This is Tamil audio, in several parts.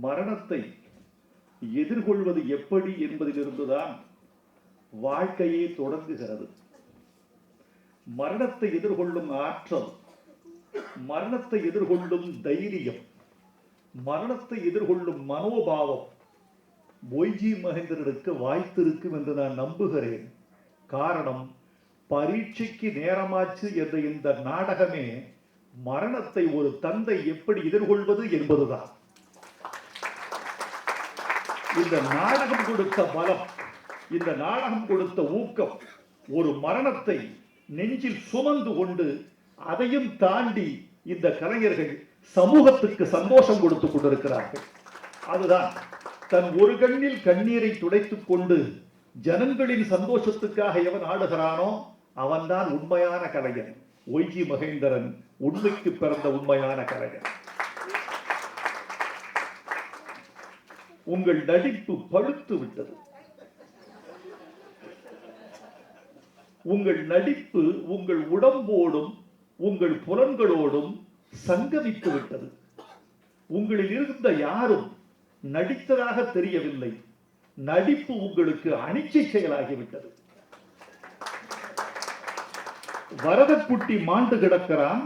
மரணத்தை எதிர்கொள்வது எப்படி என்பதிலிருந்துதான் வாழ்க்கையே தொடங்குகிறது. மரணத்தை எதிர்கொள்ளும் ஆற்றல், மரணத்தை எதிர்கொள்ளும் தைரியம், மரணத்தை எதிர்கொள்ளும் மனோபாவம் ஒய்ஜி மகேந்திரனுக்கு வாய்த்திருக்கும் என்று நான் நம்புகிறேன். காரணம், பரீட்சைக்கு நேரமாச்சு என்ற இந்த நாடகமே மரணத்தை ஒரு தந்தை எப்படி எதிர்கொள்வது என்பதுதான். இந்த நாடகம் கொடுத்த பலம், இந்த நாடகம் கொடுத்த ஊக்கம், ஒரு மரணத்தை நெஞ்சில் சுமந்து கொண்டு அதையும் தாண்டி இந்த கலைஞர்கள் சமூகத்துக்கு சந்தோஷம் கொடுத்துக் கொண்டிருக்கிறார்கள். அதுதான், தன் ஒரு கண்ணில் கண்ணீரை துடைத்துக் கொண்டு ஜனங்களின் சந்தோஷத்துக்காக எவன் ஆடுகிறானோ அவன்தான் உண்மையான கலைஞன். ஒய்ஜி மகேந்திரன் உண்மைக்கு பிறந்த உண்மையான கலைஞன். உங்கள் நடிப்பு பழுத்து விட்டது. உங்கள் நடிப்பு உங்கள் உடம்போடும் உங்கள் புலன்களோடும் சங்கமித்து விட்டது. உங்களில் இருந்த யாரும் நடித்ததாக தெரியவில்லை. நடிப்பு உங்களுக்கு அனிச்சை செயலாகிவிட்டது. வரதக்குட்டி மாண்டு கிடக்கிறான்,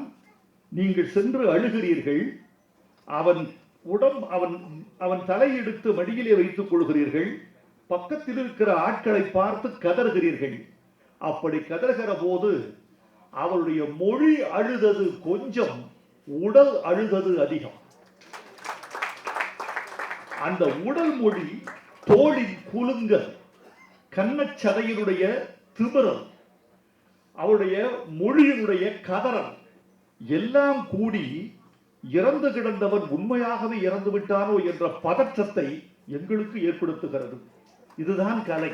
நீங்கள் சென்று அழுகிறீர்கள். அவன் தலையெடுத்து மடியிலே வைத்துக் கொள்கிறீர்கள். பக்கத்தில் இருக்கிற ஆட்களை பார்த்து கதறுகிறீர்கள். அப்படி கதறுகிற போது அவருடைய மொழி அழுதது கொஞ்சம், உடல் அழுதது அதிகம். அந்த உடல் மொழி, தோளின் குலுங்கல், கன்னச்சதையினுடைய திமிரல், அவருடைய மொழியினுடைய கதறல் எல்லாம் கூடி இறந்து கிடந்தவன் உண்மையாகவே இறந்து விட்டானோ என்ற பதற்றத்தை எங்களுக்கு ஏற்படுத்துகிறது. இதுதான் கலை,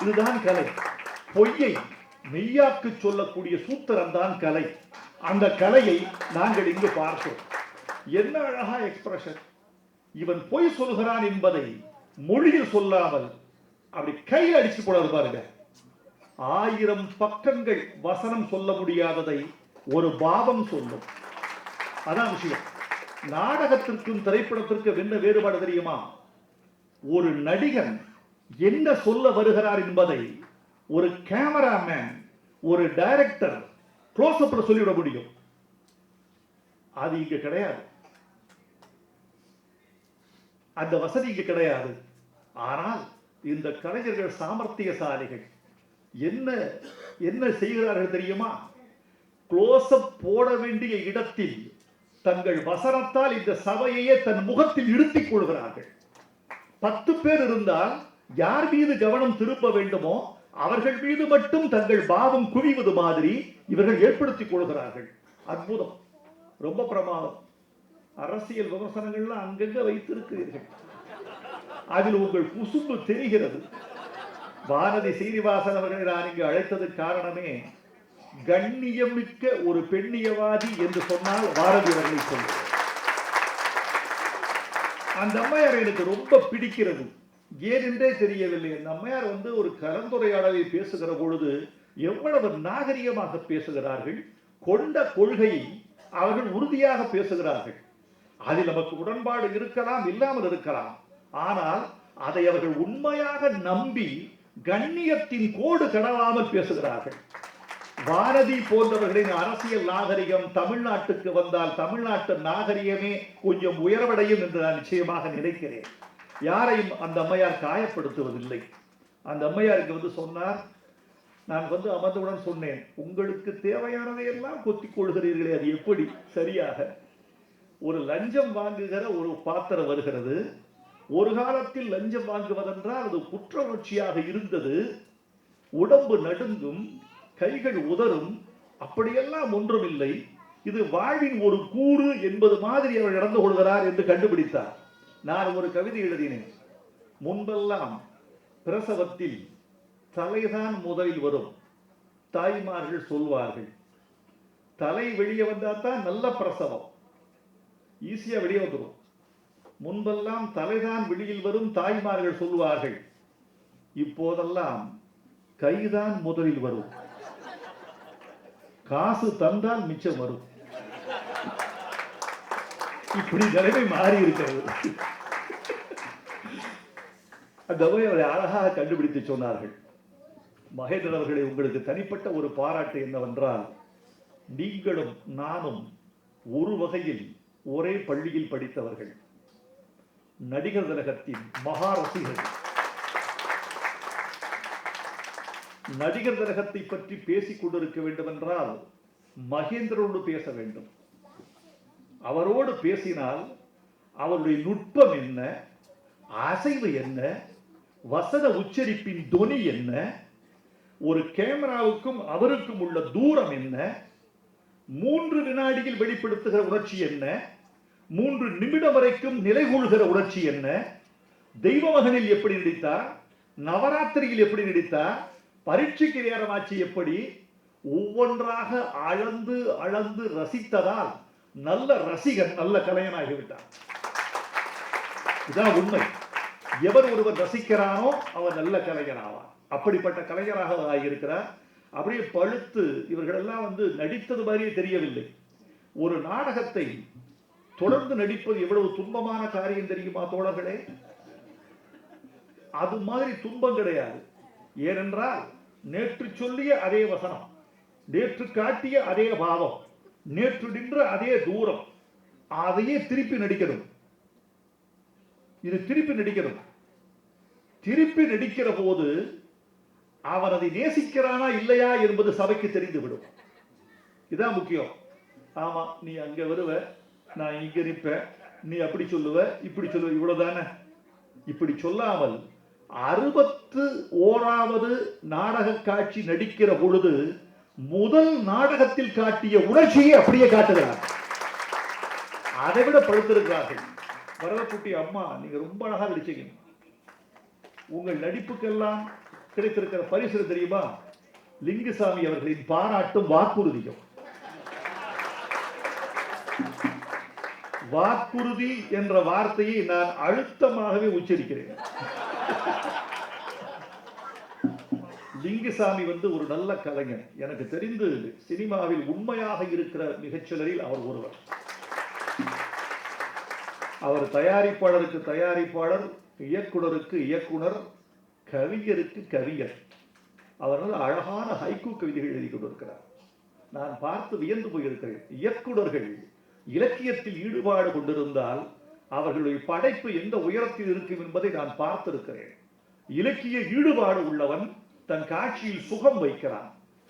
இதுதான் கலை. பொய்யை மெய்யாக்கு சொல்லக்கூடிய சூத்திரம் தான் கலை. அந்த கலையை நாங்கள் இங்கு பார்த்தோம். என்ன அழகா எக்ஸ்பிரஷன்! இவன் பொய் சொல்கிறான் என்பதை மொழியில் சொல்லாமல் அப்படி கையில் அடிச்சு போடாது பாருங்க. 1000 பக்கங்கள் வசனம் சொல்ல முடியாததை ஒரு பாவம் சொல்லும். அதான் விஷயம். நாடகத்திற்கும் திரைப்படத்திற்கும் என்ன வேறுபாடு தெரியுமா? ஒரு நடிகன் என்ன சொல்ல வருகிறார் என்பதை ஒரு கேமராமேன், ஒரு டைரக்டர் க்ளோஸ் அப்ல சொல்லிவிட முடியும். அது இங்க கிடையாது. அந்த வசதி இங்க கிடையாது. ஆனால் இந்த கலைஞர்கள் சாமர்த்தியசாலிகள். என்ன செய்கிறார்கள் தெரியுமா? க்ளோஸ் அப் போட வேண்டிய இடத்தில் தங்கள் வசனத்தால் இந்த சபையையே தன் முகத்தில் இருத்திக் கொள்கிறார்கள். 10 பேர் இருந்தால் யார் மீது கவனம் திரும்ப வேண்டுமோ அவர்கள் மீது மட்டும் தங்கள் பாவம் குவிவது மாதிரி இவர்கள் ஏற்படுத்திக் கொள்கிறார்கள். அற்புதம், ரொம்ப பிரமாதம். அரசியல் விமர்சனங்கள்லாம் அங்கங்க வைத்திருக்கிறீர்கள். அதில் உங்கள் குசும்பு தெரிகிறது. பாரதி சீனிவாசன் அவர்களை நான் இங்கு அழைத்தது காரணமே, கண்ணியமிக்க ஒரு பெண்ணியவாதி என்று சொன்னால் பாரதி அவர்களை சொல்ல. அந்த அம்மையார் எனக்கு ரொம்ப பிடிக்கிறது. ஏனென்றே தெரியவில்லை. அந்த அம்மையார் ஒரு கலந்துரையாடலை பேசுகிற பொழுது எவ்வளவு நாகரிகமாக பேசுகிறார்கள். கொண்ட கொள்கையை அவர்கள் உறுதியாக பேசுகிறார்கள். அதில் நமக்கு உடன்பாடு இருக்கலாம், இல்லாமல் இருக்கலாம். ஆனால் அதை அவர்கள் உண்மையாக நம்பி கண்ணியத்தின் கோடு கடவாமல் பேசுகிறார்கள். பாரதி போன்றவர்களின் அரசியல் நாகரிகம் தமிழ்நாட்டுக்கு வந்தால் தமிழ்நாட்டு நாகரிகமே கொஞ்சம் உயர்வடையும் என்று நான் நிச்சயமாக நினைக்கிறேன். யாரையும் அந்த அம்மையார் காயப்படுத்துவதில்லை. அந்த அம்மையாருக்கு சொன்னார், நான் அமர்ந்தவுடன் சொன்னேன், உங்களுக்கு தேவையானதை எல்லாம் கொத்திக் கொள்கிறீர்களே, அது எப்படி சரியாக? ஒரு லஞ்சம் வாங்குகிற ஒரு பாத்திரம் வருகிறது. ஒரு காலத்தில் லஞ்சம் வாங்குவதென்றால் அது குற்ற உணர்ச்சியாக இருந்தது. உடம்பு நடுங்கும், கைகள் உதறும். அப்படியெல்லாம் ஒன்றுமில்லை, இது வாழ்வின் ஒரு கூறு என்பது மாதிரி அவர் நடந்து கொள்கிறார் என்று கண்டுபிடித்தார். நான் ஒரு கவிதை எழுதினேன். முன்பெல்லாம் பிரசவத்தில் தலைதான் முதலில் வரும். தாய்மார்கள் சொல்வார்கள், தலை வெளியே வந்தால்தான் நல்ல பிரசவம், ஈஸியா வெளியே வந்துடும். முன்பெல்லாம் தலைதான் வெளியில் வரும், தாய்மார்கள் சொல்வார்கள். இப்போதெல்லாம் கைதான் முதலில் வரும், காசு தந்தால் மிச்சம் வரும். இப்படி நிலைமை மாறி இருக்கிறது. அந்த அவரை அழகாக கண்டுபிடித்து சொன்னார்கள். மகேந்திரன் அவர்களை, உங்களுக்கு தனிப்பட்ட ஒரு பாராட்டு என்னவென்றால், நீங்களும் நானும் ஒரு வகையில் ஒரே பள்ளியில் படித்தவர்கள், நடிகர் திலகத்தின் மகா ரசிகர்கள். நடிகர் திலகத்தை பற்றி பேசிக் கொண்டிருக்க வேண்டும் என்றால் மகேந்திரோடு பேச வேண்டும். அவரோடு பேசினால் அவருடைய நுட்பம் என்ன, அசைவு என்ன, வசன உச்சரிப்பின் தொனி என்ன, ஒரு கேமராவுக்கும் அவருக்கும் உள்ள தூரம் என்ன, 3 வினாடியில் வெளிப்படுத்துகிற உணர்ச்சி என்ன, 3 நிமிடம் வரைக்கும் நிலைகொள்கிற உணர்ச்சி என்ன, தெய்வ மகனில் எப்படி நடித்தார், நவராத்திரியில் எப்படி நடித்தார், பரீட்சைக்கு நேரமாச்சு எப்படி, ஒவ்வொன்றாக அளந்து அளந்து ரசித்ததால் நல்ல ரசிகன், நல்ல கலைஞனாகிவிட்டார். இதுதான் உண்மை. எவர் ஒருவர் ரசிக்கிறானோ அவர் நல்ல கலைஞராவார். அப்படிப்பட்ட கலைஞராக ஆகியிருக்கிறார். அப்படியே பழுத்து இவர்கள் எல்லாம் நடித்தது மாதிரியே தெரியவில்லை. ஒரு நாடகத்தை தொடர்ந்து நடிப்பது எவ்வளவு துன்பமான காரியம் தெரியுமா தோழர்களே? அது மாதிரி துன்பம் கிடையாது. ஏனென்றால் நேற்று சொல்லிய அதே வசனம், நேற்று காட்டிய அதே பாவம், நேற்று நின்ற அதே தூரம், அதையே திருப்பி நடிக்கணும். இது திருப்பி நடிக்கணும். திருப்பி நடிக்கிற போது அவன் அதை நேசிக்கிறானா இல்லையா என்பது சபைக்கு தெரிந்துவிடும். இதுதான் முக்கியம். ஆமா, நீ அங்க வருவ, நான் இங்க நிற்பேன், நீ அப்படி சொல்லுவ, இப்படி சொல்லுவ, இவ்வளவுதானே. இப்படி சொல்லாமல் 61வது நாடக காட்சி நடிக்கிற பொழுது முதல் நாடகத்தில் காட்டிய உணர்ச்சியை அப்படியே காட்டுகிறார். அதை விட படுத்திருக்கிறார்கள். வரவக்குட்டி அம்மா, நீங்க ரொம்ப அழகா நடிச்சீங்க. உங்கள் நடிப்புக்கெல்லாம் கிடைத்திருக்கிற பரிசு தெரியுமா? லிங்குசாமி அவர்களின் பாராட்டும் வாக்குறுதியும். வாக்குறுதி என்ற வார்த்தையை நான் அழுத்தமாகவே உச்சரிக்கிறேன். லிங்குசாமி ஒரு நல்ல கலைஞர். எனக்கு தெரிந்து சினிமாவில் உண்மையாக இருக்கிற மிகச்சிலரில் அவர் ஒருவர். அவர் தயாரிப்பாளருக்கு தயாரிப்பாளர், இயக்குனருக்கு இயக்குனர், கவிஞருக்கு கவிஞர். அவர்கள் அழகான ஹைக்கூ கவிதைகள் எழுதி கொண்டிருக்கிறார். நான் பார்த்து வியந்து போயிருக்கிறேன். இயக்குனர்கள் இலக்கியத்தில் ஈடுபாடு கொண்டிருந்தால் அவர்களுடைய படைப்பு எந்த உயரத்தில் இருக்கும் என்பதை நான் பார்த்திருக்கிறேன். இலக்கிய ஈடுபாடு உள்ளவன் தன் காட்சியில் சுகம் வைக்கிறான்,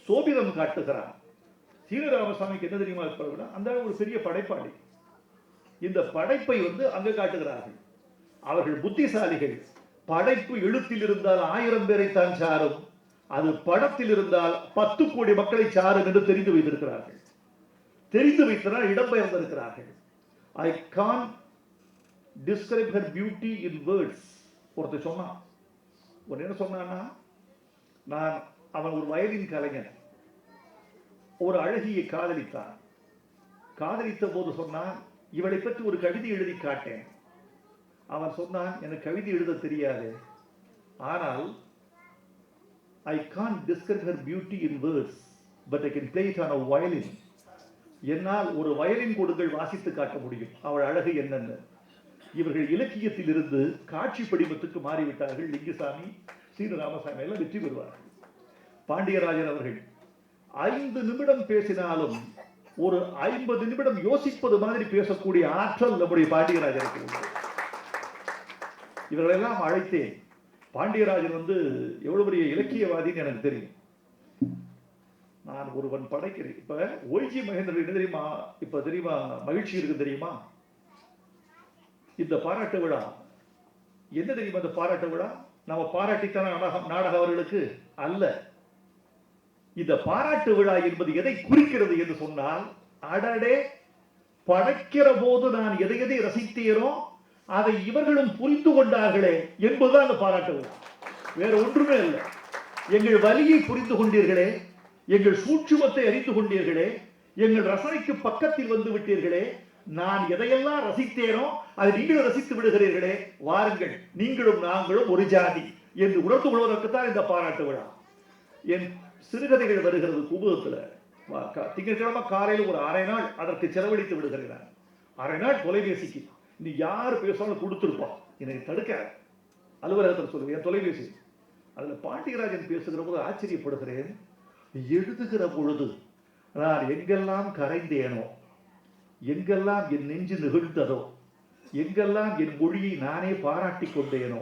சோபிதம் காட்டுகிறான். சீனராமசாமிக்கு என்ன தெரியுமா இருப்பது? அந்த ஒரு பெரிய படைப்பாளி. இந்த படைப்பை அங்க காட்டுகிறார்கள். அவர்கள் புத்திசாலிகள். படைப்பு எழுத்தில் இருந்தால் 1000 பேரை தான் சாரும், அது படத்தில் இருந்தால் 10 கோடி மக்களை சாரும் என்று தெரிந்து வைத்திருக்கிறார்கள். தெரிந்து வைத்தனால் இடம்பெயர்ந்திருக்கிறார்கள். I can describe her beauty in words. ஒருத்தர் சொன்னான். என்ன சொன்னான்னா, அவன் ஒரு வயலின் கலைஞன், ஒரு அழகியை காதலித்தான். காதலித்த போது சொன்னான், இவளை பற்றி ஒரு கவிதை எழுதி காட்டேன். அவன் சொன்னான், எனக்கு கவிதை எழுத தெரியாது, ஆனால் I can't describe her beauty in words, but I can play it on a violin. என்னால் ஒரு வயலின் கொடுங்கள் வாசித்து காட்ட முடியும் அவள் அழகு என்னன்னு. இவர்கள் இலக்கியத்தில் இருந்து காட்சி படிமத்துக்கு மாறிவிட்டார்கள். லிங்குசாமி, சீனராமசாமி எல்லாம் வெற்றி பெறுவார்கள். பாண்டியராஜன் அவர்கள் 5 நிமிடம் பேசினாலும் ஒரு 50 நிமிடம் யோசிப்பது மாதிரி பேசக்கூடிய ஆற்றல் நம்முடைய பாண்டியராஜனுக்கு உண்டு. இவர்களெல்லாம் அழைத்தேன். பாண்டியராஜன் எவ்வளவு பெரிய இலக்கியவாதின்னு எனக்கு தெரியும். நான் ஒருவன் படைக்கிறேன். இப்ப ஒய்ஜி மகேந்திரன் என்ன தெரியுமா, இப்ப தெரியுமா மகிழ்ச்சி இருக்கு தெரியுமா? இந்த பாராட்டு விழா என்ன தெரியுமா? இந்த பாராட்டு விழா நம்ம பாராட்டித்தான நாடக அவர்களுக்கு அல்ல. இந்த பாராட்டு விழா என்பது எதை குறிக்கிறது என்று சொன்னால், அடடே, படைக்கிற போது நான் எதை எதை ரசித்தேனோ அதை இவர்களும் புரிந்து கொண்டார்களே என்பதுதான் அந்த பாராட்டு விழா. வேற ஒன்றுமே இல்லை. எங்கள் வலியை புரிந்து கொண்டீர்களே, எங்கள் சூட்சுமத்தை அறிந்து கொண்டீர்களே, எங்கள் ரசனைக்கு பக்கத்தில் வந்து விட்டீர்களே, நான் எதையெல்லாம் ரசித்தேனோ அதை நீங்களும் ரசித்து விடுகிறீர்களே, வாருங்கள், நீங்களும் நாங்களும் ஒரு ஜாதி என்று உணர்ந்து கொள்வதற்குத்தான் இந்த பாராட்டு விழா. என் சிறுகதைகள் வருகிறது குமுதத்தில். திங்கட்கிழமை காலையில் ஒரு 1/2 நாள் அதற்கு செலவழித்து விடுகிறேன். அரை நாள் தொலைபேசிக்கு நீ யார் பேசாலும் கொடுத்துருப்பான், எனக்கு தடுக்க அலுவலகத்தில் சொல்லுவேன் என் தொலைபேசி. அதுல பாண்டியராஜன் பேசுகிற போது ஆச்சரியப்படுகிறேன். எழுதுகிற பொழுது நான் எங்கெல்லாம் கரைந்தேனோ, எங்கெல்லாம் என் நெஞ்சு நிகழ்ந்ததோ, எங்கெல்லாம் என் மொழியை நானே பாராட்டி கொண்டேனோ,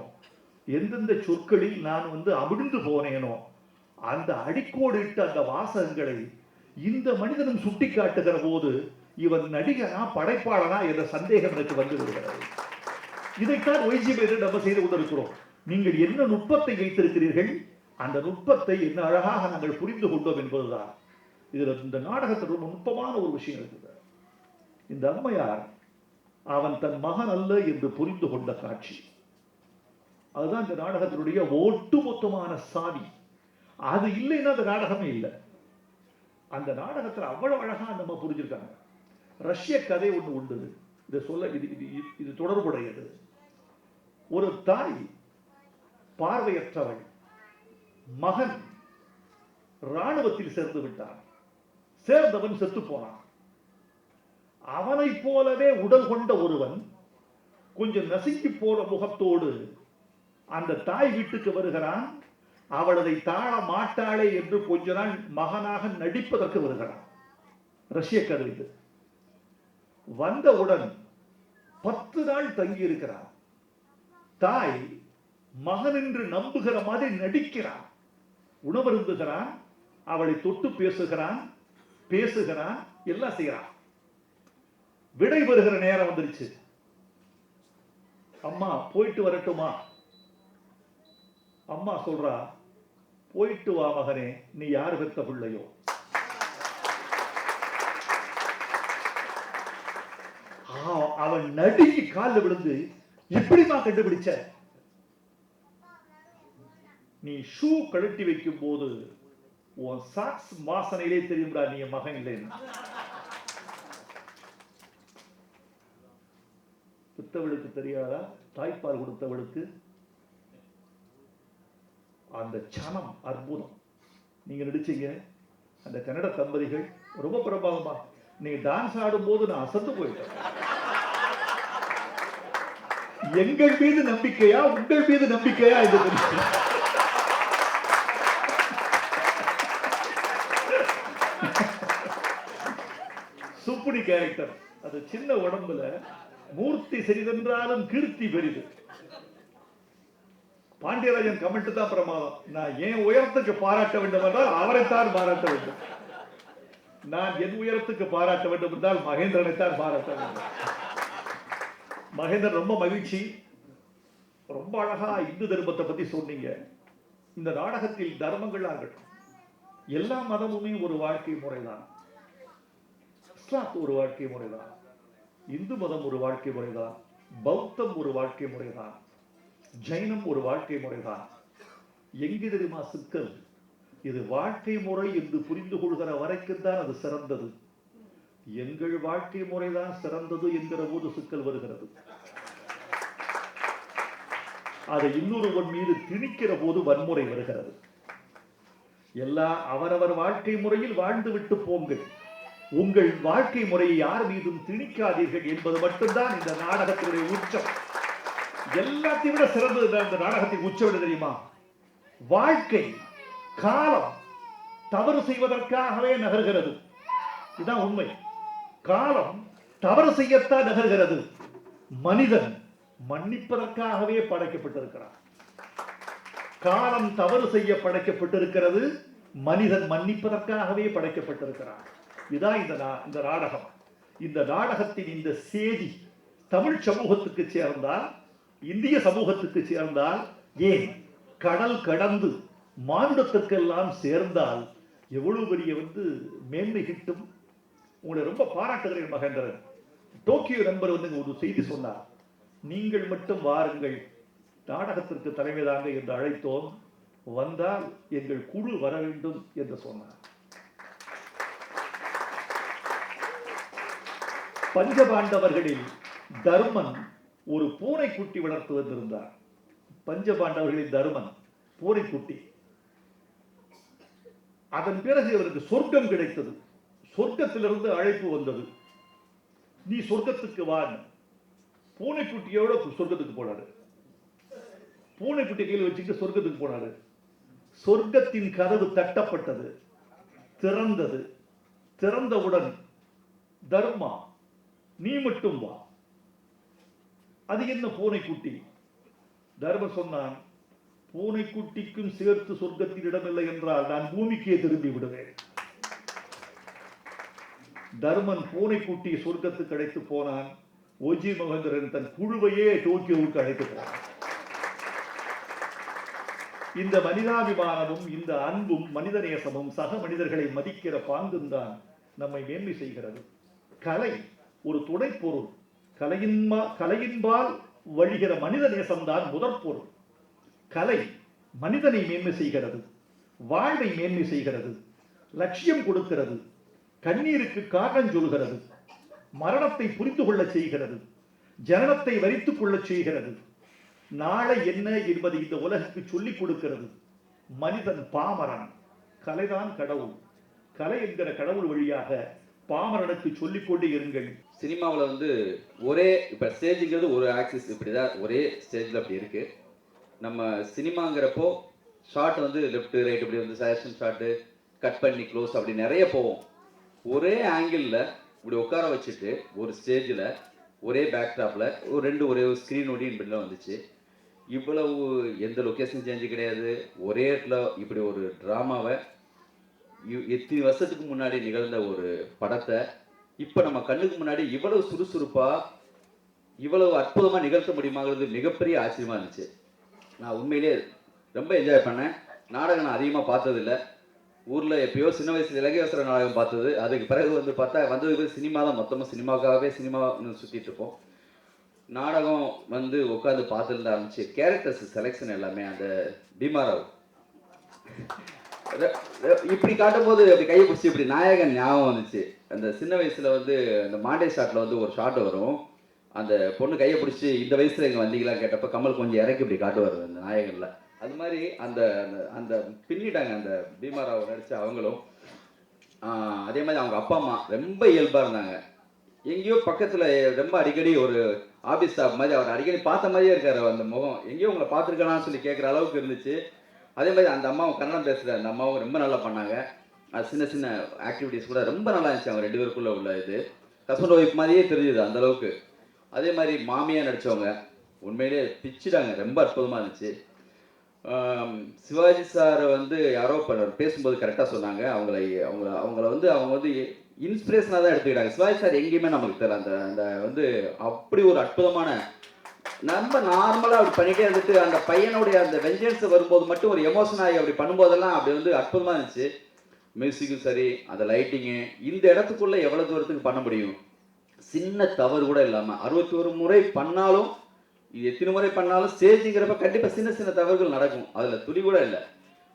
எந்தெந்த சொற்களில் நான் அமிழ்ந்து போனேனோ, அந்த அடிக்கோடு இட்ட அந்த வாசகங்களை இந்த மனிதனும் சுட்டி காட்டுகிற போது இவன் நடிகனா படைப்பாளனா என்ற சந்தேகம் எனக்கு வந்து விடுகிறது. இதைத்தான் ஒய்ஜிபி நம்ம செய்து கொண்டிருக்கிறோம். நீங்கள் என்ன நுட்பத்தை வைத்திருக்கிறீர்கள், அந்த நுட்பத்தை என்ன அழகாக நாங்கள் புரிந்து கொண்டோம் என்பதுதான். இதுல இந்த நாடகத்தில் ரொம்ப நுட்பமான ஒரு விஷயம் இருக்குது. இந்த அம்மையார் அவன் தன் மகன் அல்ல என்று புரிந்து கொண்ட காட்சி, அதுதான் இந்த நாடகத்தினுடைய ஒட்டுமொத்தமான சாவி. அது இல்லைன்னா அந்த நாடகமே இல்லை. அந்த நாடகத்தில் அவ்வளவு அழகா நம்ம புரிஞ்சிருக்காங்க. ரஷ்ய கதை ஒன்று உண்டு, இதை சொல்ல இது தொடர்புடையது. ஒரு தாய் பார்வையற்றவள், மகன் ராணுவத்தில் சேர்ந்து விட்டான், சேர்ந்தவன் செத்து போனான். அவனை போலவே உடல் கொண்ட ஒருவன் கொஞ்சம் நசுங்கி போற முகத்தோடு அந்த தாய் வீட்டுக்கு வருகிறான். அவள் அதை தாழ மாட்டாளே என்று கொஞ்ச நாள் மகனாக நடிப்பதற்கு வருகிறான். ரஷ்ய கதை இது. வந்தவுடன் 10 நாள் தங்கி இருக்கிறான். தாய் மகன் என்று நம்புகிற மாதிரி நடிக்கிறான், உணவருந்துகிறான், அவளை தொட்டு பேசுகிறான், எல்லாம் செய்யறான். விடை பெறுகிற நேரம் வந்துருச்சு. அம்மா போயிட்டு வரட்டுமா? அம்மா சொல்றா, போயிட்டு வா மகனே, நீ யார் பெற்ற பிள்ளையோ. அவன் நடுங்கி காலில் விழுந்து, எப்படிமா கண்டுபிடிச்ச? நீ ஷூ கழட்டி வைக்கும் போது உன் சாக்ஸ் வாசனையிலே தெரியும்டா நீ என் மகன் இல்லைன்னு. பெத்தவளுக்கு தெரியாதா? தாய்ப்பால் கொடுத்தவளுக்கு அந்த சனம் அற்புதம். நீங்க நடிச்சீங்க அந்த கன்னட தம்பதிகள் ரொம்ப பிரபாகமா. நீங்க டான்ஸ் ஆடும் போது நான் அசந்து போயிட்டேன். எங்கள் மீது நம்பிக்கையா உங்கள் மீது நம்பிக்கையா இது? சுப்புனி கேரக்டர், அது சின்ன உடம்புல மூர்த்தி சிறிதென்றாலும் கீர்த்தி பெரிது. பாண்டியராஜன் கமெண்ட் தான் பிரமாதம். நான் என் உயரத்துக்கு பாராட்ட வேண்டும் என்றால் அவரைத்தான் பாராட்ட வேண்டும், நான் என் உயரத்துக்கு பாராட்ட வேண்டும் என்றால் மகேந்திரனைத்தான் பாராட்ட வேண்டும். மகேந்திரன் ரொம்ப மகிழ்ச்சி. ரொம்ப அழகா இந்து தர்மத்தை பத்தி சொன்னீங்க. இந்த நாடகத்தில் தர்மங்களா இருக்கட்டும், எல்லா மதமுமே ஒரு வாழ்க்கை முறைதான். இஸ்லாம் ஒரு வாழ்க்கை முறைதான், இந்து மதம் ஒரு வாழ்க்கை முறைதான், பௌத்தம் ஒரு வாழ்க்கை முறைதான், ஜைனம் ஒரு வாழ்க்கை முறைதான். எங்கு தெரியுமா சிக்கல்? இது வாழ்க்கை முறை என்று புரிந்து கொள்கிற வரைக்கும் தான் அது சிறந்தது. எங்கள் வாழ்க்கை முறைதான் சிறந்தது என்கிற போது சிக்கல் வருகிறது. அதை இன்னொருவன் மீது திணிக்கிற போது வன்முறை வருகிறது. எல்லா அவரவர் வாழ்க்கை முறையில் வாழ்ந்து விட்டு போங்கள், உங்கள் வாழ்க்கை முறையை யார் மீதும் திணிக்காதீர்கள் என்பது மட்டும்தான் இந்த நாடகத்தினுடைய உச்சம். எல்லாத்தையும் விட சிறந்தது இந்த நாடகத்தின் உச்சம் என்ன தெரியுமா? வாழ்க்கை காலம் தவறு செய்வதற்காகவே நகர்கிறது. இதுதான் உண்மை. காலம் தவறு செய்யத்தான் நகர்கிறது. மனிதன் மன்னிப்பதற்காகவே படைக்கப்பட்டிருக்கிறார். காலம் தவறு செய்ய படைக்கப்பட்டிருக்கிறது, மனிதன் மன்னிப்பதற்காகவே படைக்கப்பட்டிருக்கிறார். இதான் இந்த நாடகம். இந்த நாடகத்தின் இந்த செய்தி தமிழ் சமூகத்துக்கு சேர்ந்தால், இந்திய சமூகத்துக்கு சேர்ந்தால், ஏன் கடல் கடந்து மானுடத்திற்கெல்லாம் சேர்ந்தால் எவ்வளவு பெரிய மேன்மை கிட்டும். உங்களை ரொம்ப பாராட்டுகிறேன் மகேந்திரன். டோக்கியோ நண்பர் ஒரு செய்தி சொன்னார், நீங்கள் மட்டும் வாருங்கள், நாடகத்திற்கு தலைமை தாங்க என்று அழைத்தோம், வந்தால் எங்கள் குழு வர வேண்டும் என்று சொன்னார். பஞ்சபாண்டவர்களில் தர்மன் ஒரு பூனைக்குட்டி வளர்த்து வந்திருந்தார். பஞ்சபாண்டவர்களில் தர்மன் பூனைக்குட்டி. அதன் பிறகு அவருக்கு சொர்க்கம் கிடைத்தது. சொர்க்கத்திலிருந்து அழைப்பு வந்தது, நீ சொர்க்கத்துக்கு வான்னு. பூனைக்குட்டியோட சொர்க்கத்துக்கு போனாரு. பூனைக்குட்டி கையில் வச்சுக்கிட்டு சொர்க்கத்துக்கு போனாரு. சொர்க்கத்தின் கதவு தட்டப்பட்டது, திறந்தது. திறந்தவுடன் தர்மா நீ மட்டும் வா. அது என்ன பூனைக்குட்டி? தர்மர் சொன்னான், பூனைக்குட்டிக்கும் சேர்த்து சொர்க்கத்தில் இடமில்லை என்றால் நான் பூமிக்கே திரும்பி விடுவேன். தர்மன் பூனைக்குட்டி சொர்க்கத்துக்கு அழைத்து போனான். ஓஜி மகேந்திரன் தன் குழுவையே டோக்கியோவுக்கு அழைத்து போனான். இந்த மனிதாபிமானமும் இந்த அன்பும் மனிதநேசமும் சக மனிதர்களை மதிக்கிற பாங்கும் தான் நம்மை மேன்மை செய்கிறது. கலை ஒரு துணை பொருள். கலையின்பால் வழிகிற மனித நேசம்தான் முதற் பொருள். கலை மனிதனை மேன்மை செய்கிறது, வாழ்வை மேன்மை செய்கிறது, லட்சியம் கொடுக்கிறது, கண்ணீருக்கு காரணம் சொல்கிறது, மரணத்தை புரிந்து கொள்ள செய்கிறது, ஜனனத்தை வரித்துக் கொள்ள செய்கிறது, நாளை என்ன என்பதை இந்த உலகுக்கு சொல்லிக் கொடுக்கிறது. மனிதன் பாமரன், கலைதான் கடவுள். கலை என்கிற கடவுள் வழியாக பாமரனுக்கு சொல்லிக் கொண்டே இருங்கள். சினிமாவில் வந்து ஒரே இப்போ ஸ்டேஜுங்கிறது ஒரு ஆக்சிஸ் இப்படி தான் ஒரே ஸ்டேஜில் அப்படி இருக்குது. நம்ம சினிமாங்கிறப்போ ஷார்ட் வந்து லெஃப்ட்டு ரைட் இப்படி வந்து சஜஷன் ஷார்ட்டு கட் பண்ணி க்ளோஸ் அப்படி நிறைய போவோம். ஒரே ஆங்கிளில் இப்படி உட்கார வச்சுட்டு ஒரு ஸ்டேஜில் ஒரே பேக்ட்ராப்பில் ஒரே ஒரு ஸ்க்ரீன் ஓடி இப்படிலாம் வந்துச்சு. இவ்வளவு எந்த லொக்கேஷன் சேஞ்சு கிடையாது. ஒரே இடத்துல இப்படி ஒரு ட்ராமாவை எத்தனை வருஷத்துக்கு முன்னாடி நிகழ்ந்த ஒரு படத்தை இப்போ நம்ம கண்ணுக்கு முன்னாடி இவ்வளவு சுறுசுறுப்பாக இவ்வளவு அற்புதமாக நிகழ்த்த முடியுமாங்கிறது மிகப்பெரிய ஆச்சரியமாக இருந்துச்சு. நான் உண்மையிலே ரொம்ப என்ஜாய் பண்ணேன். நாடகம் நான் அதிகமாக பார்த்ததில்லை. ஊரில் எப்பயோ சின்ன வயசில் இலக்கியவசர நாடகம் பார்த்தது. அதுக்கு பிறகு வந்து பார்த்தா வந்ததுக்கு சினிமா தான், மொத்தமாக சினிமாவுக்காகவே சினிமா சுற்றிட்டு இருப்போம். நாடகம் வந்து உட்காந்து பார்த்துட்டு ஆரம்பிச்சு கேரக்டர்ஸ் செலெக்ஷன் எல்லாமே அந்த பீமாராவ் இப்படி காட்டும்போது அப்படி கையை பிடிச்சி இப்படி நாயகன் ஞாபகம் வந்துச்சு. அந்த சின்ன வயசில் வந்து அந்த மாண்டே ஷாட்டில் வந்து ஒரு ஷாட் வரும். அந்த பொண்ணு கையை பிடிச்சி இந்த வயசில் இங்கே வந்தீங்களான்னு கேட்டப்போ கமல் கொஞ்சம் இறக்கி இப்படி காட்டுவார் அந்த நாயகனில். அது மாதிரி அந்த அந்த பின்னிட்டாங்க அந்த பீமாராவ் நடித்த அவங்களும். அதே மாதிரி அவங்க அப்பா அம்மா ரொம்ப இயல்பாக இருந்தாங்க. எங்கேயோ பக்கத்தில் ரொம்ப அடிக்கடி ஒரு ஆஃபீஸ் ஸ்டாஃப் மாதிரி அவர் அடிக்கடி பார்த்த மாதிரியே இருக்கார். அந்த முகம் எங்கேயோ உங்களை பார்த்துருக்கானான்னு சொல்லி கேட்குற அளவுக்கு இருந்துச்சு. அதே மாதிரி அந்த அம்மாவும் கன்னடம் பேசுகிற அந்த அம்மாவும் ரொம்ப நல்லா பண்ணாங்க. அது சின்ன சின்ன ஆக்டிவிட்டீஸ் கூட ரொம்ப நல்லா இருந்துச்சு. அவங்க 2 பேருக்குள்ளே உள்ள இது ஹஸ்பண்ட் ஒய்ஃப் மாதிரியே தெரிஞ்சுது அந்தளவுக்கு. அதே மாதிரி மாமியாக நடித்தவங்க உண்மையிலே பிச்சுட்டாங்க, ரொம்ப அற்புதமாக இருந்துச்சு. சிவாஜி சாரை வந்து யாரோ பேசும்போது கரெக்டாக சொன்னாங்க. அவங்கள வந்து அவங்க வந்து இன்ஸ்பிரேஷனாக தான் எடுத்துக்கிட்டாங்க. சிவாஜி சார் எங்கேயுமே நமக்கு தெரியல. அந்த அந்த வந்து அப்படி ஒரு அற்புதமான நம்ம நார்மலாக அப்படி பண்ணிகிட்டே இருந்துட்டு அந்த பையனுடைய அந்த வெஞ்சன்ஸ் வரும்போது மட்டும் ஒரு எமோஷன் ஆகி அப்படி பண்ணும்போதெல்லாம் அப்படி வந்து அற்புதமாக இருந்துச்சு. மியூசிக்கும் சரி, அந்த லைட்டிங்கு இந்த இடத்துக்குள்ளே எவ்வளோ தூரத்துக்கு பண்ண முடியும், சின்ன தவறு கூட இல்லாமல் 61 முறை பண்ணாலும் எத்தனை முறை பண்ணாலும் ஸ்டேஜுங்கிறப்ப கண்டிப்பாக சின்ன சின்ன தவறுகள் நடக்கும். அதில் துளி கூட இல்லை.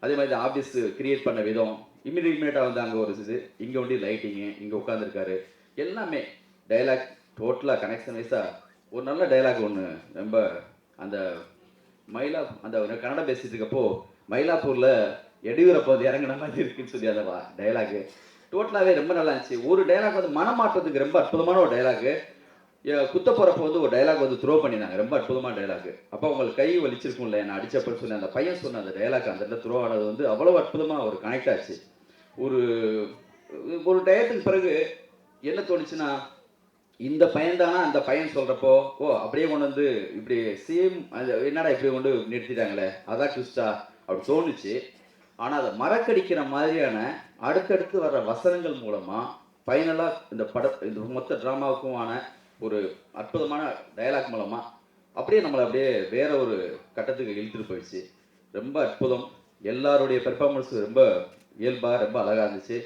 அதே மாதிரி ஆஃபீஸ் கிரியேட் பண்ண விதம் இம்மிடியேட்டாக வந்து அங்கே ஒரு இது, இங்கே ஒண்டி லைட்டிங்கு, இங்கே உட்காந்துருக்காரு, எல்லாமே டைலாக் டோட்டலாக கனெக்ஷன் வைஸாக ஒரு நல்ல டைலாக் ஒன்று. ரொம்ப அந்த அந்த கன்னடம் பேசிட்டு இருக்கப்போ மயிலாப்பூரில் எடியூரப்பா வந்து இறங்கின மாதிரி இருக்குன்னு சொல்லி அந்த டைலாக்கு டோட்டலாகவே ரொம்ப நல்லா இருந்துச்சு. ஒரு டைலாக் வந்து மனமாற்றத்துக்கு ரொம்ப அற்புதமான ஒரு டைலாக்கு. குத்த போகிறப்போ வந்து ஒரு டைலாக் வந்து த்ரோ பண்ணினாங்க, ரொம்ப அற்புதமான டைலாக்கு. அப்போ உங்களுக்கு கை வலிச்சிருக்கும்ல என்ன அடிச்சப்பன்னு சொல்லி அந்த பையன் சொன்ன அந்த டைலாக் அந்த இடத்துல த்ரோ ஆனது வந்து அவ்வளோ அற்புதமாக ஒரு கனெக்ட் ஆச்சு. ஒரு டயத்துக்கு பிறகு என்ன தோணுச்சுன்னா, இந்த பையன் தானா அந்த பையன் சொல்கிறப்போ அப்படியே கொண்டு வந்து இப்படி சேம் அந்த என்னடா இப்படி கொண்டு நிறுத்திட்டாங்களே அதான் ட்விஸ்டா அப்படி தோணுச்சு. ஆனால் அதை மறக்கடிக்கிற மாதிரியான அடுத்தடுத்து வர்ற வசனங்கள் மூலமாக ஃபைனலாக இந்த மொத்த ட்ராமாவுக்குமான ஒரு அற்புதமான டயலாக் மூலமாக அப்படியே நம்மளை அப்படியே வேற ஒரு கட்டத்துக்கு இழுத்துட்டு போயிடுச்சு. ரொம்ப அற்புதம். எல்லாருடைய பெர்ஃபார்மன்ஸும் ரொம்ப இயல்பாக ரொம்ப அழகாக இருந்துச்சு.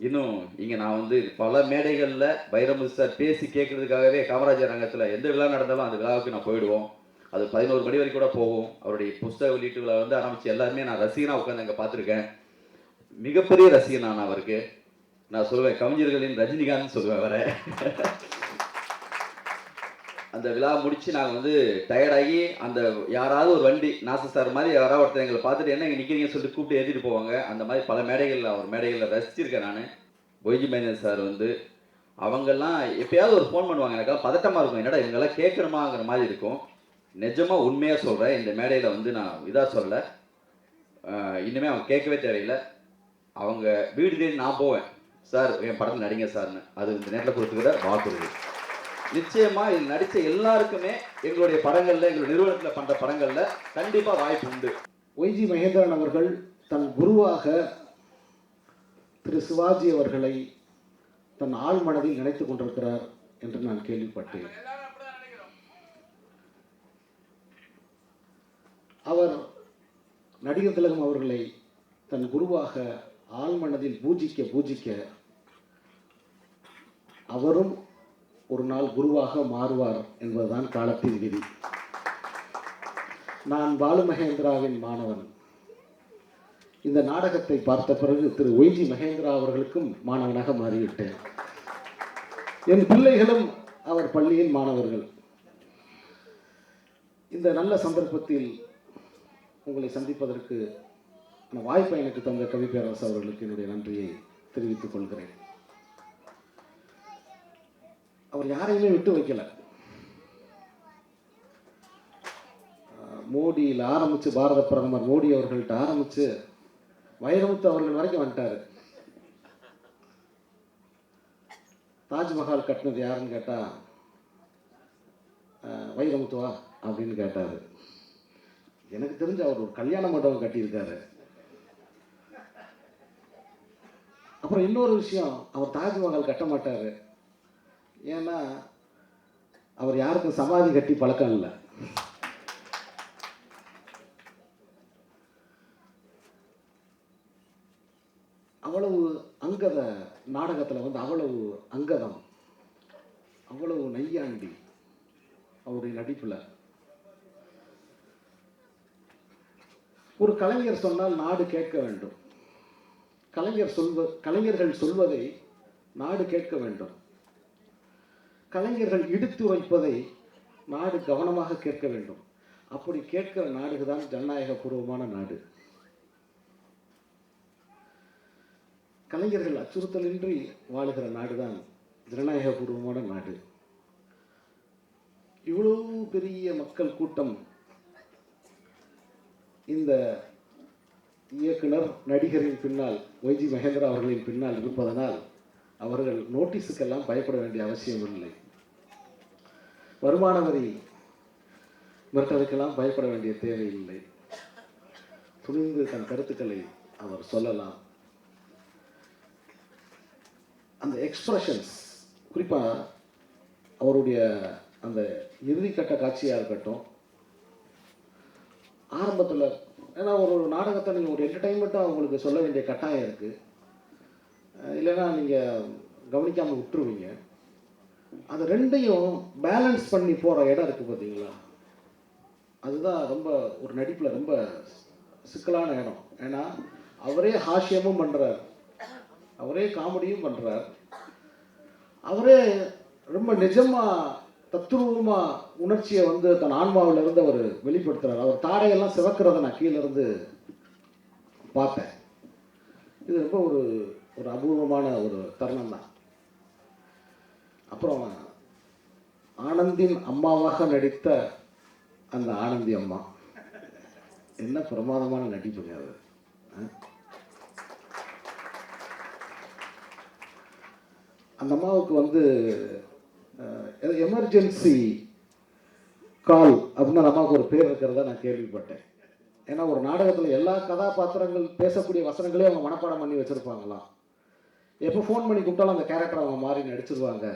இன்னும் இங்கே நான் வந்து பல மேடைகளில் வைரமுத்து சார் பேசி கேட்குறதுக்காகவே காமராஜர் ரங்கத்தில் எந்த விழா நடந்தாலும் அந்த விழாவுக்கு நான் போயிடுவோம். அது 11 மணி வரைக்கும் கூட போகும். அவருடைய புஸ்தக வெளியீட்டு விழா வந்து ஆரம்பித்து எல்லாருமே நான் ரசிகனாக உட்காந்து அங்கே பார்த்துருக்கேன். மிகப்பெரிய ரசிகன் நான் அவருக்கு. நான் சொல்லுவேன் கவிஞர்களின் ரஜினிகாந்த் சொல்லுவேன். வர அந்த விழா முடித்து நாங்கள் வந்து டயர்டாகி அந்த யாராவது ஒரு வண்டி நாச சார் மாதிரி யாராவது ஒருத்தர் எங்களை பார்த்துட்டு என்ன இங்கே நிற்கிறீங்கன்னு சொல்லிட்டு கூப்பிட்டு ஏற்றிட்டு போவாங்க. அந்த மாதிரி பல மேடைகளில் அவர் மேடைகளில் ரசிச்சிருக்கேன் நான். ஒய்ஜி மகேந்திரன் சார் வந்து அவங்கெல்லாம் எப்பயாவது ஒரு ஃபோன் பண்ணுவாங்க. எனக்கெல்லாம் பதட்டமாக இருக்கும். என்னடா இவங்கெல்லாம் கேட்கணுமாங்கிற மாதிரி இருக்கும். நிஜமா உண்மையாக சொல்கிறேன். இந்த மேடையில் வந்து நான் இதாக சொல்லலை. இனிமேல் அவங்க கேட்கவே தேவையில்லை. அவங்க வீடு தேடி நான் போவேன். சார் என் படத்தில் நடிங்க சார்னு. அது இந்த நேரத்தில் கொடுத்துக்கிற வாக்குறுதி. நிச்சயமாக இதில் நடித்த எல்லாருக்குமே எங்களுடைய படங்களில், எங்களுடைய நிறுவனத்தில் பண்ணுற படங்களில் கண்டிப்பாக வாய்ப்பு உண்டு. ஒய்ஜி மகேந்திரன் அவர்கள் தன் குருவாக திரு சிவாஜி அவர்களை தன் ஆழ் மனதில் நினைத்துக் கொண்டிருக்கிறார் என்று நான் கேள்விப்பட்டேன். அவர் நடிகர் திலகம் அவர்களை தன் குருவாக ஆழ் மனதில் பூஜிக்க அவரும் ஒரு நாள் குருவாக மாறுவார் என்பதுதான் காலத்தின் விதி. நான் பாலு மகேந்திராவின் மாணவன். இந்த நாடகத்தை பார்த்த பிறகு திரு ஒய்ஜி மகேந்திரா அவர்களுக்கும் மாணவனாக மாறிவிட்டேன். என் பிள்ளைகளும் அவர் பள்ளியின் மாணவர்கள். இந்த நல்ல சந்தர்ப்பத்தில் உங்களை சந்திப்பதற்கு வாய்ப்பை எனக்கு தந்த கவி பேரரசு அவர்களுக்கு என்னுடைய நன்றியை தெரிவித்துக் கொள்கிறேன். அவர் யாரையுமே விட்டு வைக்கல. மோடியில் ஆரம்பித்து பாரத பிரதமர் மோடி அவர்கள்ட்ட ஆரம்பித்து வைரமுத்து அவர்கள் வரைக்கும் வந்துட்டார். தாஜ்மஹால் கட்டினது யாருன்னு கேட்டால் வைரமுத்துவா அப்படின்னு கேட்டார். எனக்கு தெரிஞ்ச அவர் ஒரு கல்யாண மண்டபம் கட்டியிருக்காரு. அப்புறம் இன்னொரு விஷயம், அவர் தாஜ்மஹால் கட்ட மாட்டார். ஏன்னா அவர் யாருக்கும் சமாதி கட்டி பழக்கம் இல்லை. அவ்வளவு அங்கத நாடகத்தில் வந்து அவ்வளவு அங்கதம், அவ்வளவு நையாண்டி அவருடைய நடிப்பில். ஒரு கலைஞர் சொன்னால் நாடு கேட்க வேண்டும். கலைஞர்கள் சொல்வதை நாடு கேட்க வேண்டும். கலைஞர்கள் இடித்துரைப்பதை நாடு கவனமாக கேட்க வேண்டும். அப்படி கேட்கிற நாடுதான் ஜனநாயக பூர்வமான நாடு. கலைஞர்கள் அச்சுறுத்தலின்றி வாழுகிற நாடுதான் ஜனநாயக பூர்வமான நாடு. இவ்வளவு பெரிய மக்கள் கூட்டம் இந்த இயக்குனர் நடிகரின் பின்னால், ஒய்ஜி மகேந்திரா அவர்களின் பின்னால் இருப்பதனால் அவர்கள் நோட்டீஸுக்கெல்லாம் பயப்பட வேண்டிய அவசியம் இல்லை. வருமான வரி மிரட்டலுக்கெல்லாம் பயப்பட வேண்டிய தேவையில்லை. துணிந்து தன் கருத்துக்களை அவர் சொல்லலாம். அந்த எக்ஸ்பிரஷன்ஸ், குறிப்பாக அவருடைய அந்த இறுதிக்கட்ட காட்சியாக இருக்கட்டும், ஆரம்பத்தில், ஏன்னா ஒரு நாடகத்தை நீங்கள் ஒரு என்டர்டைன்மெண்ட்டாக அவங்களுக்கு சொல்ல வேண்டிய கட்டாயம் இருக்குது. இல்லைன்னா நீங்கள் கவனிக்காமல் விட்டுருவீங்க. அது ரெண்டையும் பேலன்ஸ் பண்ணி போகிற இடம் இருக்குது பார்த்தீங்களா, அதுதான் ரொம்ப ஒரு நடிப்பில் ரொம்ப சிக்கலான இடம். ஏன்னா அவரே ஹாஸ்யமும் பண்ணுறார், அவரே காமெடியும் பண்ணுறார், அவரே ரொம்ப நிஜமாக தத்துரூபமாக உணர்ச்சியை வந்து தன் ஆன்மாவில் இருந்து அவர் வெளிப்படுத்துகிறார். அவர் தாடையெல்லாம் சிவக்கிறத நான் கீழே இருந்து பார்த்தேன். இது ரொம்ப ஒரு அபூர்வமான ஒரு தருணம் தான். அப்புறம் ஆனந்தின் அம்மாவாக நடித்த அந்த ஆனந்தி அம்மா, என்ன பிரமாதமான நடிப்புங்க அது. அந்த அம்மாவுக்கு வந்து எமர்ஜென்சி கால் அப்படின்னு அந்த அம்மாவுக்கு ஒரு பேர் இருக்கிறதா நான் கேள்விப்பட்டேன். ஏன்னா ஒரு நாடகத்தில் எல்லா கதாபாத்திரங்கள் பேசக்கூடிய வசனங்களையும் அவங்க மனப்பாடம் பண்ணி வச்சுருப்பாங்களாம். எப்போ ஃபோன் பண்ணி கூப்பிட்டாலும் அந்த கேரக்டர் அவங்க மாறி நடிச்சிருவாங்க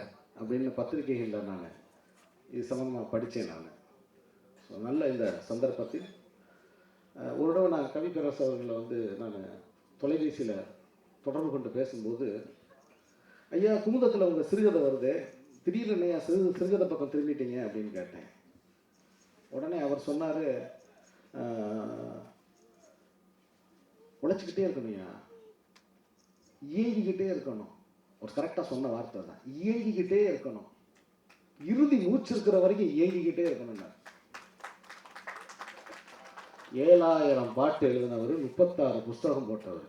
அப்படின்னு பத்திரிகைகளில் நான் இது சம்மந்தமாக படித்தேன். நான் ஸோ நல்ல இந்த சந்தர்ப்பத்தில் ஒரு தடவை நான் கவி பேரரசு அவர்களை வந்து நான் தொலைபேசியில் தொடர்பு கொண்டு பேசும்போது, ஐயா குமுதத்தில் உங்கள் சிறுகதை வருது, திடீர்னு என்னையா சிறுகதை பக்கம் திரும்பிட்டீங்க அப்படின்னு கேட்டேன். உடனே அவர் சொன்னார், உழைச்சிக்கிட்டே இருக்கணும்யா, இயங்கிக்கிட்டே இருக்கணும். ஒரு கரெக்டாக சொன்ன வார்த்தை தான், இயங்கிக்கிட்டே இருக்கணும், இறுதி மூச்சு இருக்கிற வரைக்கும் இயங்கிக்கிட்டே இருக்கணும். 7000 பாட்டு எழுதினவர், 36 புஸ்தகம் போட்டவர்,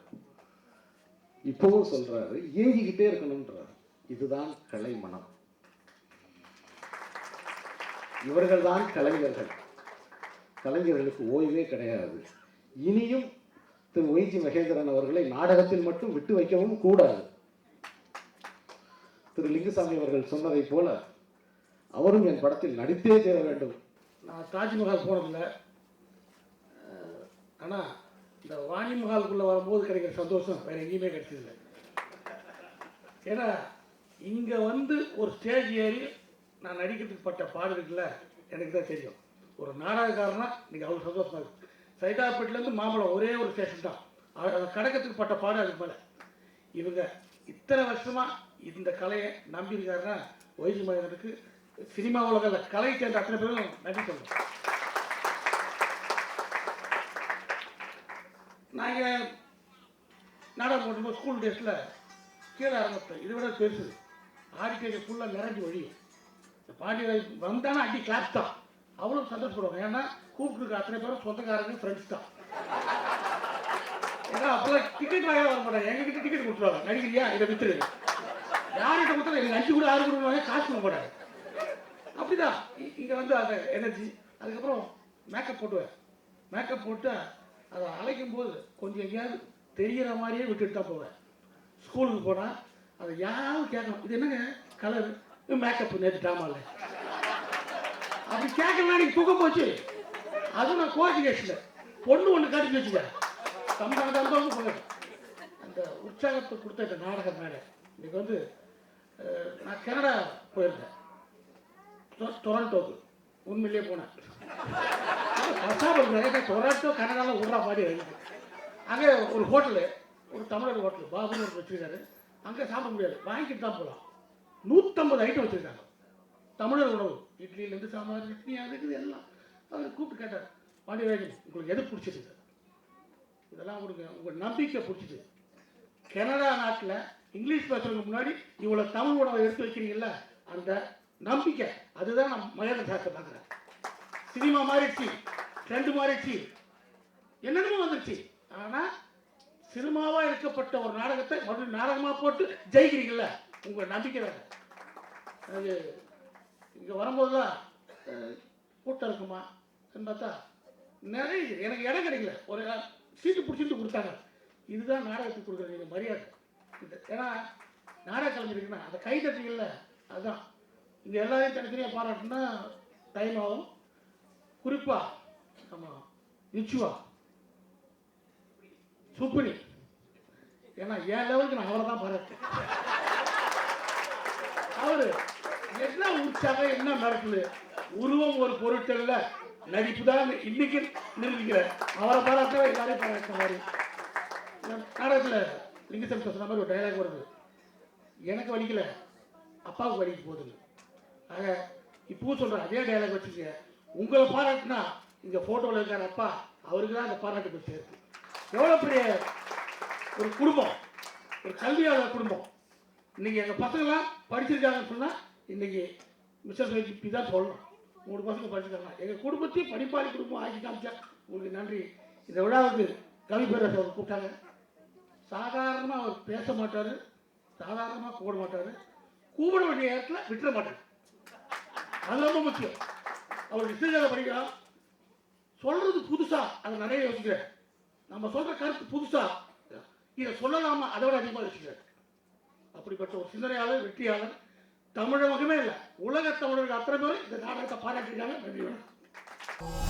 இப்பவும் சொல்றாரு இயங்கிக்கிட்டே இருக்கணும்ன்றார். இது இதுதான் கலை மனம். இவர்கள்தான் கலைஞர்கள். கலைஞர்களுக்கு ஓய்வே கிடையாது. இனியும் திரு ஒய்ஜி மகேந்திரன் அவர்களை நாடகத்தில் மட்டும் விட்டு வைக்கவும் கூடாது. திரு லிங்குசாமி அவர்கள் சொன்னதைப் போல அவரும் என் படத்தில் நடித்தே தீர வேண்டும். நான் தாஜ்மஹால் போனதில்லை, ஆனால் இந்த வாணி மஹாலுக்குள்ளே வரும்போது கிடைக்கிற சந்தோஷம் வேறு எங்கேயுமே கிடைச்சதில்லை. ஏன்னா இங்கே வந்து ஒரு ஸ்டேஜ் ஏறி நான் நடிக்கிறதுக்கு பட்ட பாடு இருக்குல்ல, எனக்கு தான் தெரியும். ஒரு நாடகக்காரனா இன்றைக்கி அவ்வளோ சந்தோஷமாக இருக்குது. சைதாப்பேட்டிலேருந்து மாம்பழம் ஒரே ஒரு ஸ்டேஷன் தான், அதை கடக்கிறதுக்கு பட்ட பாடு அதுக்கு மேலே. இவங்க இத்தனை வருஷமாக இந்த கலையை நம்பியிருக்காருன்னா ஒய்ஜி மகேந்திரனுக்கு சினிமா உலகில் கலை சேர்ந்த அத்தனை பேரும் நன்றி சொல்லணும். நாங்கள் நாடகம் போடும்போது ஸ்கூல் டேஸில் கீழே அரங்கத்தில் இதை விட பெருசு ஆடிட்டோரியம் ஃபுல்லாக நிரம்பி வழியும். பாடி வந்தானா அடி கிளாஸ் தான், அவ்வளோ சந்தோஷப்படுவாங்க. ஏன்னா கூப்பிட்டுருக்க அத்தனை பேரும் சொந்தக்காரங்க, ஃப்ரெண்ட்ஸ் தான். ஏன்னா அப்போல்லாம் டிக்கெட் வாங்க வர மாட்டாங்க, எங்ககிட்ட டிக்கெட் கொடுத்துருவாங்க. நடிக்கிறியா இதை வித்துரு, யார்கிட்ட கொடுத்தாலும் எனக்கு 5 கூட 6 கொடுவாங்க, காசு கொடுக்க மாட்டாங்க. அப்படிதான் இங்கே வந்து அந்த எனர்ஜி. அதுக்கப்புறம் மேக்கப் போட்டுவேன். மேக்கப் போட்டு அதை அழைக்கும் போது கொஞ்சம் எங்கேயாவது தெரிகிற மாதிரியே விட்டுட்டு தான் போவேன். ஸ்கூலுக்கு போனால் அதை யாராவது கேட்கணும், இது என்னங்க கலர், மேக்கப் நேற்று ட்ராமாவில் அப்படி கேட்கலாம். நீங்கள் தூக்கம் போச்சு. அதுவும் நான் கோஆர்டினேஷனில் பொண்ணு ஒன்று கடிச்சு வச்சுக்கேன், தம்பி போங்க. அந்த உற்சாகத்தை கொடுத்த இந்த நாடகம் மேலே இன்றைக்கி வந்து நான் கனடா போயிருந்தேன், டொரண்டோக்கு உண்மையிலேயே போனேன். டொரண்டோ கனடாவில் விட்றா பாடி இருக்கு. அங்கே ஒரு ஹோட்டலு, ஒரு தமிழர் ஹோட்டல் பாபுன்னு ஒரு வச்சுருக்காரு. அங்கே சாப்பிட முடியாது, வாங்கிட்டு தான் போகலாம். 150 ஐட்டம் வச்சுருக்காங்க தமிழர் உணவு, இட்லியிலேருந்து சாம்பார், சட்னி, அதுக்கு எல்லாம். அவர் கூப்பிட்டு கேட்டார், பாண்டியராஜன் உங்களுக்கு எது பிடிச்சிருக்கு, இதெல்லாம் கொடுங்க, உங்கள் நம்பிக்கை பிடிச்சிது. கனடா நாட்டில் இங்கிலீஷ் பேசுறதுக்கு முன்னாடி இவ்வளோ தமிழ் உணவை எடுத்து வைக்கிறீங்கல்ல, அந்த நம்பிக்கை அதுதான் நான் மலையாள சாஸ்திரம் பார்க்குறேன். சினிமா மாறிடுச்சு, ட்ரெண்டு மாறிடுச்சு, என்னென்னமோ வந்துடுச்சு. ஆனால் சினிமாவாக எடுக்கப்பட்ட ஒரு நாடகத்தை மறுபடியும் நாடகமாக போட்டு ஜெயிக்கிறீங்கல்ல, உங்கள் நம்பிக்கை வேறு. அது இங்கே வரும்போதுலாம் கூட்டம் இருக்குமா பார்த்தா நிறைய எனக்கு இடம் கிடைக்கல, ஒரு சீட்டு பிடிச்சிட்டு கொடுத்தாங்க. இதுதான் நாடகத்துக்கு கொடுக்குற நீங்கள் மரியாதை. ஏன்னா நாடக கலைஞருக்குன்னா அந்த கை தட்டுறீங்கல்ல, அதுதான். இங்கே எல்லாரையும் தனித்தனியாக பாராட்டுனா டைம் ஆகும். குறிப்பாக ஆமாம் நிச்சுவா சுப்பினி, ஏன்னா என் லெவலுக்கு நான் அவரை தான் பாராட்டேன். அவர் என்ன உற்சாகம், என்ன மிரட்டல். உருவம் ஒரு பொருட்கள்ல நடிப்பு தான் இன்னைக்கு நிரூபிக்கிறேன். அவரை பாராட்ட எல்லாரையும் பாராட்ட மாதிரி. நாடகத்தில் லிங்கசாமி சொன்ன மாதிரி ஒரு டைலாக் வருது, எனக்கு வலிக்கல அப்பாவுக்கு வலிக்கு போகுது. ஆக இப்போ சொல்கிறேன் அதே டைலாக் வச்சுக்க, உங்களை பாராட்டுனா இங்கே ஃபோட்டோவில் இருக்கார் அப்பா, அவருக்கு தான் அந்த பாராட்டு போய் சேர்த்து. எவ்வளோ பெரிய ஒரு குடும்பம், ஒரு கல்வியாளர் குடும்பம். இன்றைக்கி எங்கள் பசங்களாம் படிச்சிருக்காங்கன்னு சொன்னால் இன்றைக்கி மிஸ்டர் இப்படி தான் சொல்லணும். 3 பசங்க படிச்சிருக்காங்க. எங்கள் குடும்பத்தையும் படிப்பாளி குடும்பம் ஆக்கி காமிச்சா உங்களுக்கு நன்றி. இந்த விழாவுக்கு கவி பேரரசு அவர் கூப்பிட்டாங்க. சாதாரணமாக அவர் பேச மாட்டார், சாதாரணமாக கூப்பிட மாட்டார், கூப்பிட வேண்டிய இடத்துல விட்டுற மாட்டார். அது ரொம்ப முக்கியம். அவர் இசைகளை படிக்கலாம், சொல்கிறது புதுசாக, அதை நிறைய யோசிக்கிறேன். நம்ம சொல்கிற கருத்து புதுசாக, இதை சொல்லலாமா அதை விட அதிகமாக யோசிக்கிறேன். அப்படிப்பட்ட ஒரு சிந்தனையாளர், வெற்றியாளர், தமிழகமே இல்லை உலக தமிழர்கள் அத்தனை பேரும் இந்த நாடகத்தை பாராட்டியிருக்காங்க. நன்றி.